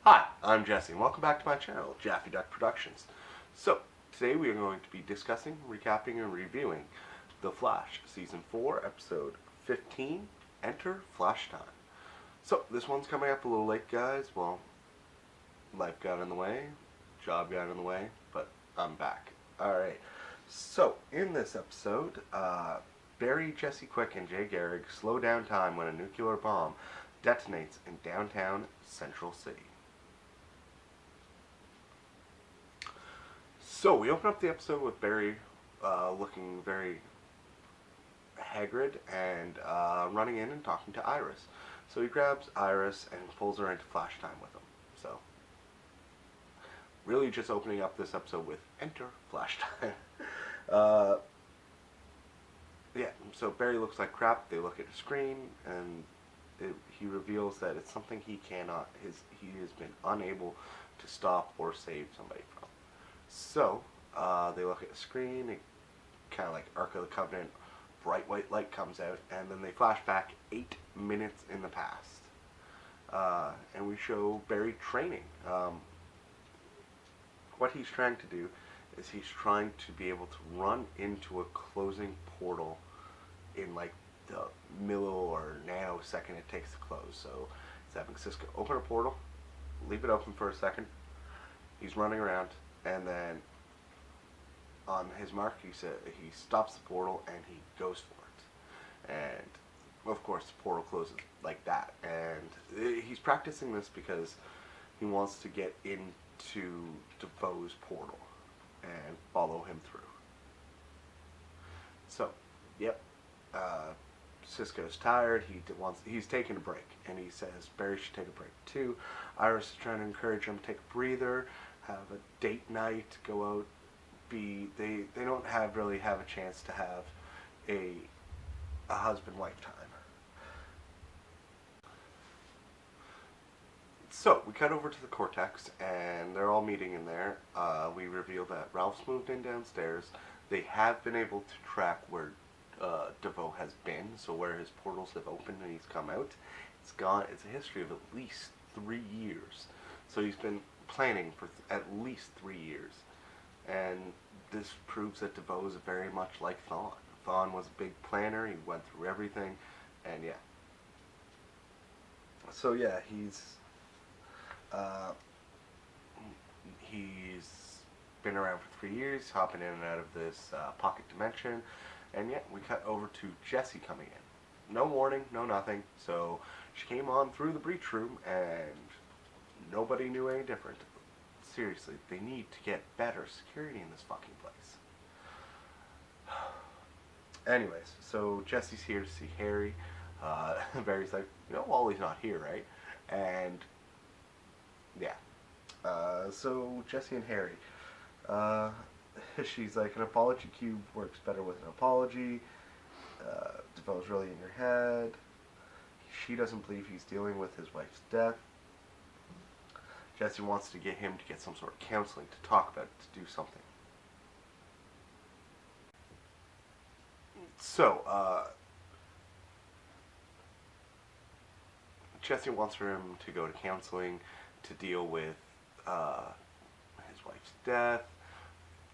Hi, I'm Jesse, and welcome back to my channel, JaffyDuck Productions. So, today we are going to be discussing, recapping, and reviewing The Flash, Season 4, Episode 15, Enter Flashtime. So, this one's coming up a little late, guys. Well, life got in the way, job got in the way, but I'm back. Alright, so, in this episode, Barry, Jesse Quick, and Jay Garrick slow down time when a nuclear bomb detonates in downtown Central City. So we open up the episode with Barry looking very haggard and running in and talking to Iris. So he grabs Iris and pulls her into Flashtime with him. So really just opening up this episode with Enter Flashtime. Yeah, so Barry looks like crap. They look at a screen and he reveals that it's something he cannot, he has been unable to stop or save somebody from. So, they look at the screen, it kind of like Ark of the Covenant, bright white light comes out, and then they flash back 8 minutes in the past. And we show Barry training. What he's trying to do is he's trying to be able to run into a closing portal in like the milli or nanosecond it takes to close. So, he's having Cisco open a portal, leave it open for a second, he's running around, and then on his mark he stops the portal and he goes for it, and of course the portal closes like that. And he's practicing this because he wants to get into DeVoe's portal and follow him through. So yep, Cisco's tired, he's taking a break, and he says Barry should take a break too. Iris is trying to encourage him to take a breather, have a date night, go out, they don't really have a chance to have a husband-wife time. So we cut over to the Cortex and they're all meeting in there. We reveal that Ralph's moved in downstairs. They have been able to track where DeVoe has been, so where his portals have opened and he's come out. It's a history of at least 3 years. So he's been planning for at least 3 years. And this proves that DeVoe is very much like Thawne. Thawne was a big planner, he went through everything, and yeah. So yeah, he's been around for 3 years, hopping in and out of this pocket dimension, and yeah, we cut over to Jessie coming in. No warning, no nothing, so she came on through the breach room, and nobody knew any different. Seriously, they need to get better security in this fucking place. Anyways, so Jesse's here to see Harry. Barry's like, Wally's not here, right? And yeah. So Jesse and Harry. She's like, an apology cube works better with an apology. DeVoe's really in your head. She doesn't believe he's dealing with his wife's death. Jesse wants to get him to get some sort of counseling, to talk about it, to do something. So, Jesse wants for him to go to counseling to deal with his wife's death,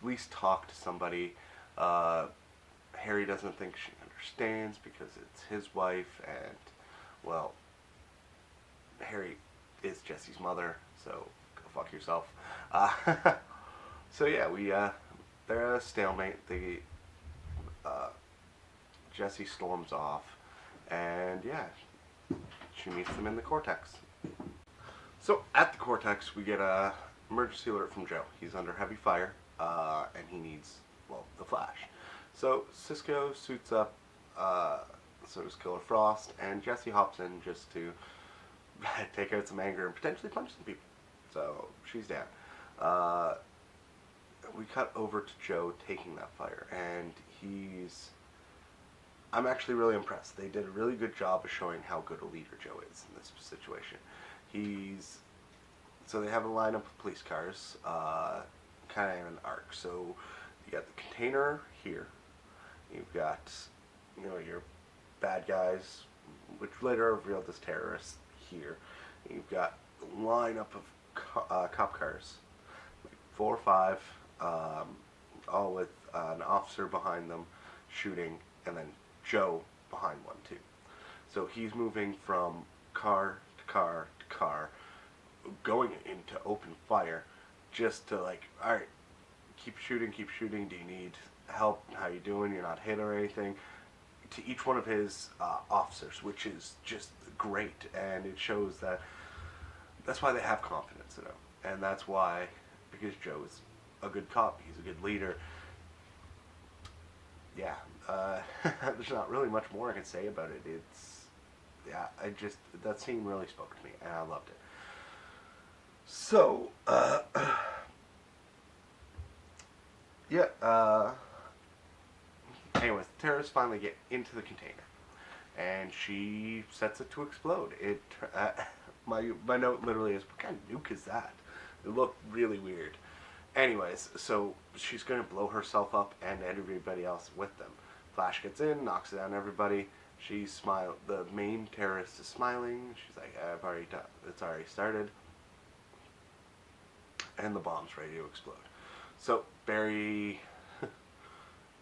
at least talk to somebody. Harry doesn't think she understands because it's his wife, and, well, Harry is Jesse's mother, so go fuck yourself. So yeah, they're at a stalemate. Jesse storms off, and yeah, she meets them in the Cortex. So at the Cortex, we get a emergency alert from Joe. He's under heavy fire, and he needs, the Flash. So Cisco suits up, so does Killer Frost, and Jesse hops in just to take out some anger and potentially punch some people. So she's down. We cut over to Joe taking that fire, and I'm actually really impressed. They did a really good job of showing how good a leader Joe is in this situation. So they have a lineup of police cars, kind of in an arc. So you got the container here. You've got, your bad guys, which later are revealed as terrorists, here. You've got lineup of cop cars, like 4 or 5, all with an officer behind them shooting, and then Joe behind one too. So he's moving from car to car to car, going into open fire, just to like, all right, keep shooting, keep shooting. Do you need help? How you doing? You're not hit or anything? To each one of his officers, which is just great, and it shows that that's why they have confidence in him, and that's why, because Joe is a good cop, he's a good leader. Yeah, there's not really much more I can say about it. It's, yeah, that scene really spoke to me, and I loved it. So, yeah, anyways, the terrorists finally get into the container, and she sets it to explode. My note literally is, what kind of nuke is that? It looked really weird. Anyways, so she's going to blow herself up and everybody else with them. Flash gets in, knocks down everybody. The main terrorist is smiling. She's like, I've already done. It's already started. And the bomb's ready to explode. So Barry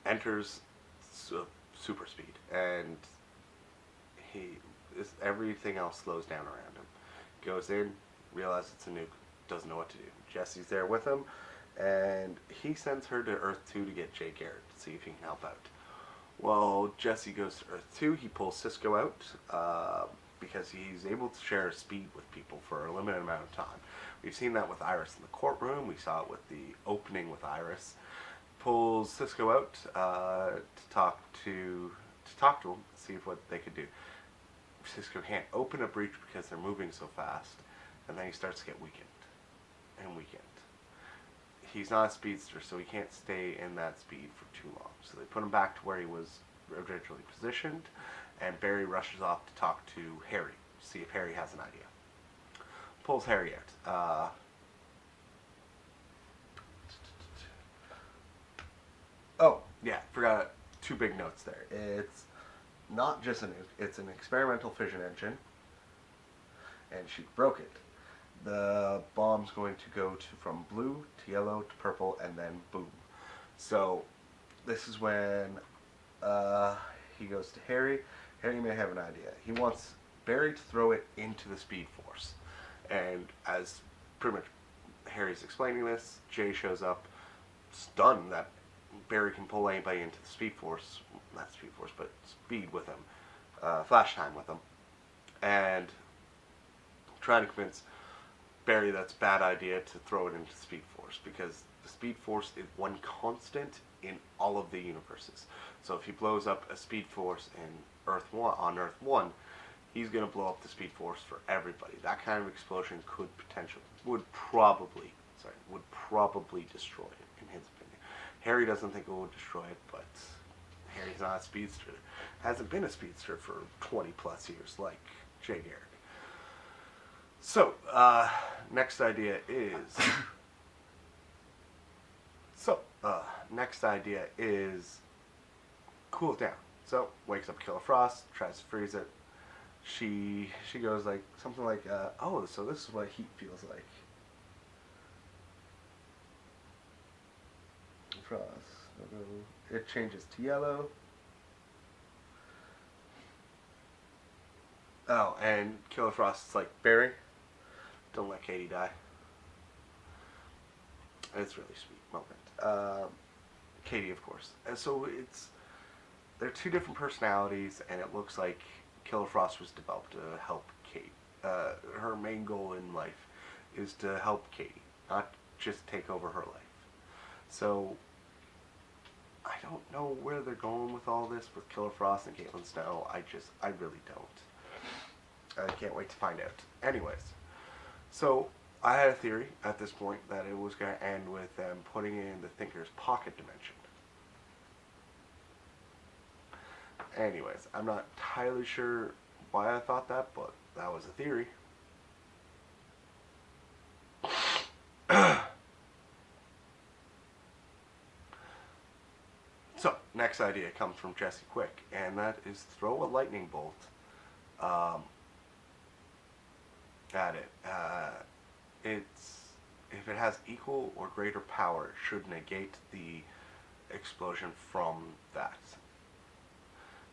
enters super speed, and everything else slows down around him. Goes in, realizes it's a nuke, doesn't know what to do. Jesse's there with him, and he sends her to Earth 2 to get Jay Garrett to see if he can help out. Well, Jesse goes to Earth 2, he pulls Cisco out because he's able to share speed with people for a limited amount of time. We've seen that with Iris in the courtroom, we saw it with the opening with Iris. Pulls Cisco out to talk to him, see what they could do. Cisco can't open a breach because they're moving so fast, and then he starts to get weakened and weakened. He's not a speedster, so he can't stay in that speed for too long. So they put him back to where he was originally positioned, and Barry rushes off to talk to Harry, see if Harry has an idea. Pulls Harry out. Oh, yeah, forgot 2 big notes there. It's not just a nuke, it's an experimental fission engine, and she broke it. The bomb's going to go from blue to yellow to purple, and then boom. So this is when he goes to Harry. Harry may have an idea. He wants Barry to throw it into the Speed Force. And as pretty much Harry's explaining this, Jay shows up, stunned that Barry can pull anybody into the Speed Force. Not Speed Force, but Speed with him. Flashtime with him. And trying to convince Barry that's a bad idea to throw it into Speed Force, because the Speed Force is one constant in all of the universes. So if he blows up a Speed Force on Earth 1, he's going to blow up the Speed Force for everybody. That kind of explosion would probably destroy it, in his opinion. Harry doesn't think it would destroy it, but Harry's not a speedster. Hasn't been a speedster for 20 plus years like Jay Garrett. So, next idea is cool it down. So, wakes up Killer Frost, tries to freeze it. She goes like, something like, oh, so this is what heat feels like. Frost. It changes to yellow. Oh, and Killer Frost's like, Barry, don't let Katie die. It's a really sweet moment. Katie, of course. And so they're 2 different personalities, and it looks like Killer Frost was developed to help Kate. Her main goal in life is to help Katie, not just take over her life. So, I don't know where they're going with all this with Killer Frost and Caitlin Snow. I really don't. I can't wait to find out. Anyways, so I had a theory at this point that it was going to end with them putting in the Thinker's pocket dimension. Anyways, I'm not entirely sure why I thought that, but that was a theory. So, next idea comes from Jesse Quick, and that is throw a lightning bolt at it. It's if it has equal or greater power, it should negate the explosion from that.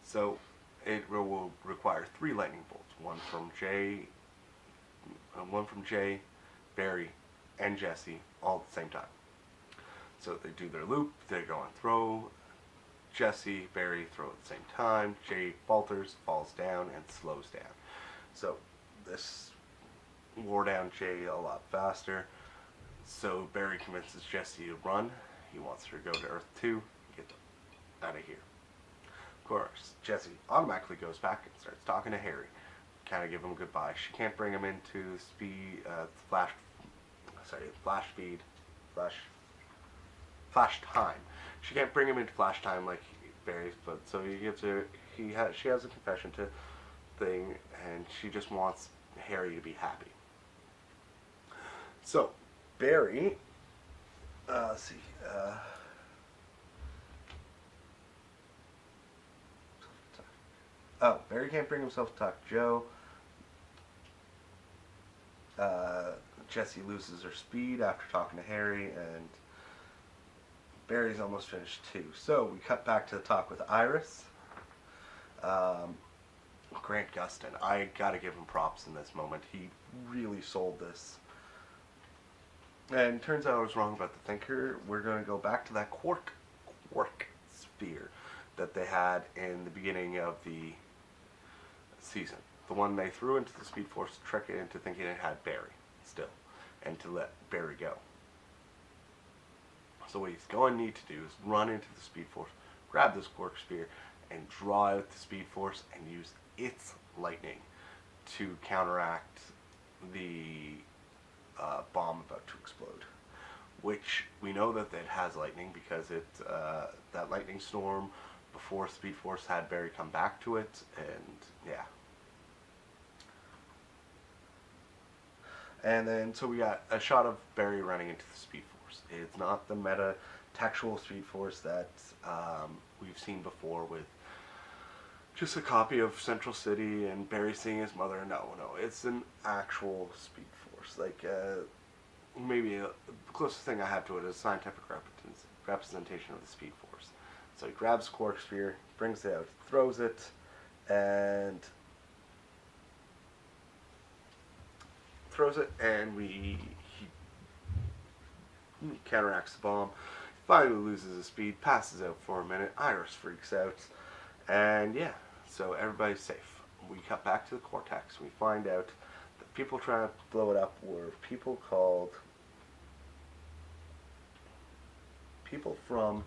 So it will require 3 lightning bolts, one from Jay, Barry, and Jesse, all at the same time. So they do their loop, they go and throw. Jesse, Barry throw at the same time. Jay falters, falls down, and slows down. So this wore down Jay a lot faster. So Barry convinces Jesse to run. He wants her to go to Earth 2, get out of here. Of course, Jesse automatically goes back and starts talking to Harry. Kind of give him a goodbye. She can't bring him into flash time. She can't bring him into flash time like Barry's, but so he gives her. She has a confession to thing, and she just wants Harry to be happy. So Barry, let's see. Barry can't bring himself to talk to Joe. Jessie loses her speed after talking to Harry, and Barry's almost finished too. So we cut back to the talk with Iris. Grant Gustin, I gotta give him props in this moment. He really sold this. And turns out I was wrong about the Thinker. We're gonna go back to that quark sphere that they had in the beginning of the season. The one they threw into the Speed Force to trick it into thinking it had Barry still, and to let Barry go. So what he's going to need to do is run into the Speed Force, grab this quark sphere, and draw out the Speed Force and use its lightning to counteract the bomb about to explode. Which we know that it has lightning because that lightning storm before Speed Force had Barry come back to it, and yeah. And then, so we got a shot of Barry running into the Speed Force. It's not the meta-textual Speed Force that we've seen before with just a copy of Central City and Barry seeing his mother. No, it's an actual Speed Force. Like, maybe the closest thing I have to it is scientific representation of the Speed Force. So he grabs quark sphere, brings it out, throws it, and he counteracts the bomb. Finally loses his speed, passes out for a minute. Iris freaks out, and yeah, so everybody's safe. We cut back to the Cortex. We find out that people trying to blow it up were people from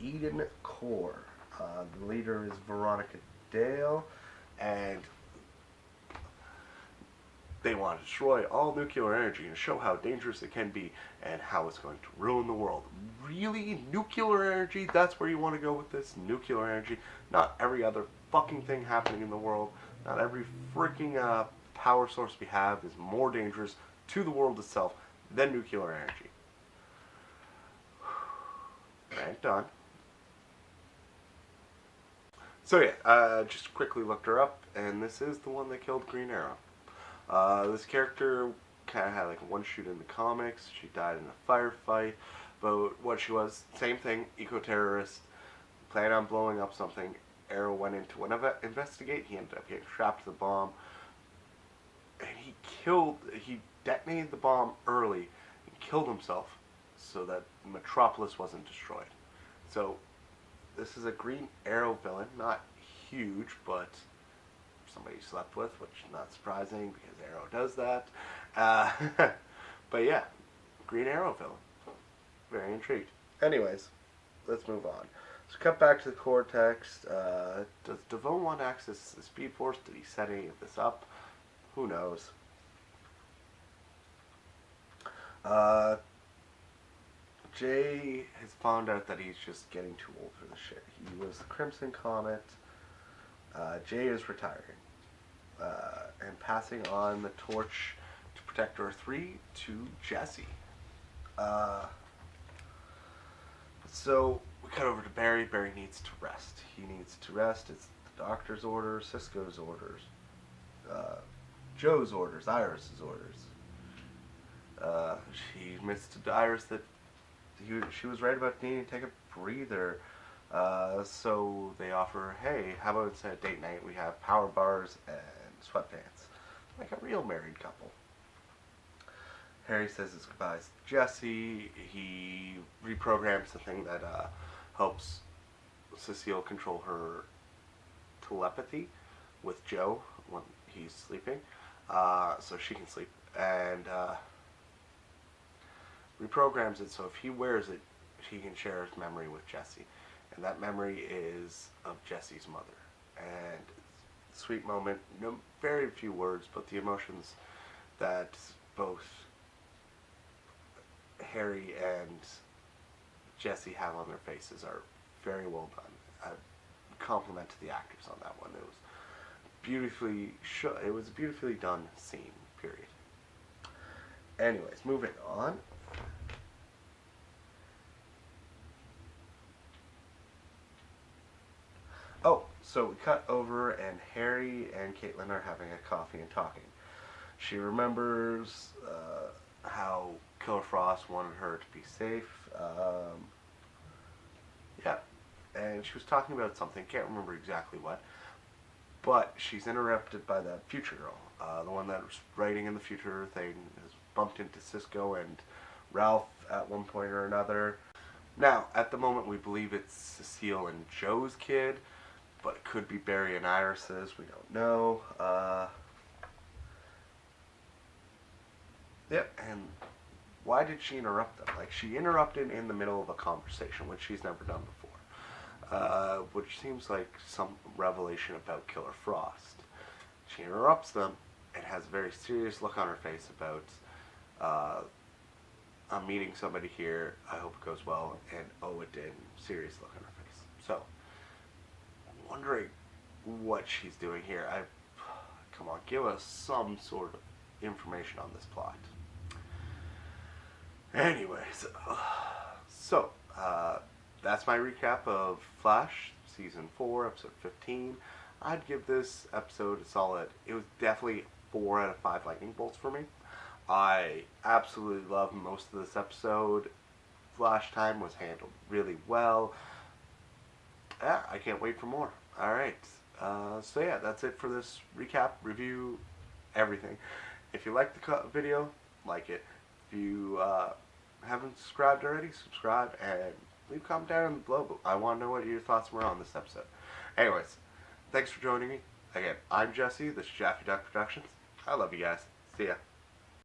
Eden Core. The leader is Veronica Dale, and they want to destroy all nuclear energy and show how dangerous it can be and how it's going to ruin the world. Really? Nuclear energy? That's where you want to go with this? Nuclear energy? Not every other fucking thing happening in the world. Not every freaking power source we have is more dangerous to the world itself than nuclear energy. Rant done. So yeah, just quickly looked her up, and this is the one that killed Green Arrow. This character kind of had like one shoot in the comics. She died in a firefight, but what she was, same thing, eco-terrorist, planned on blowing up something. Arrow went in to investigate. He ended up getting trapped to the bomb, and he detonated the bomb early and killed himself so that Metropolis wasn't destroyed. So this is a Green Arrow villain, not huge, but somebody slept with, which is not surprising because Arrow does that. But yeah, Green Arrow villain. Very intrigued. Anyways, let's move on. So cut back to the Cortex. Does Devon want to access the Speed Force? Did he set any of this up? Who knows? Jay has found out that he's just getting too old for the shit. He was the Crimson Comet. Jay is retiring. And passing on the torch to protect Earth 3 to Jesse. So we cut over to Barry. Barry needs to rest. He needs to rest. It's the doctor's orders, Cisco's orders. Joe's orders, Iris's orders. She admits to Iris that she was right about needing to take a breather. So they offer, hey, how about instead of date night, we have power bars and sweatpants, like a real married couple. Harry says his goodbyes to Jesse. He reprograms the thing that helps Cecile control her telepathy with Joe when he's sleeping, so she can sleep, and reprograms it so if he wears it, he can share his memory with Jesse, and that memory is of Jesse's mother. And sweet moment, no, very few words, but the emotions that both Harry and Jesse have on their faces are very well done. A compliment to the actors on that one. It was it was a beautifully done scene. Period. Anyways, moving on. Oh, so we cut over, and Harry and Caitlin are having a coffee and talking. She remembers how Killer Frost wanted her to be safe. Yeah, and she was talking about something, can't remember exactly what, but she's interrupted by the future girl. The one that was writing in the future thing has bumped into Cisco and Ralph at one point or another. Now, at the moment, we believe it's Cecile and Joe's kid, but it could be Barry and Iris's. We don't know. Yep, and why did she interrupt them? Like, she interrupted in the middle of a conversation, which she's never done before, which seems like some revelation about Killer Frost. She interrupts them and has a very serious look on her face about, I'm meeting somebody here, I hope it goes well, and oh, it did. Serious look on her face. So, I'm wondering what she's doing here. Come on, give us some sort of information on this plot. Anyways, so that's my recap of Flash season 4, episode 15. I'd give this episode a solid. It was definitely 4 out of 5 lightning bolts for me. I absolutely love most of this episode. Flashtime was handled really well. Yeah, I can't wait for more. Alright, so yeah, that's it for this recap, review, everything. If you like the video, like it. If you haven't subscribed already, subscribe and leave a comment down below. I want to know what your thoughts were on this episode. Anyways, thanks for joining me. Again, I'm Jesse. This is JaffyDuck Productions. I love you guys. See ya.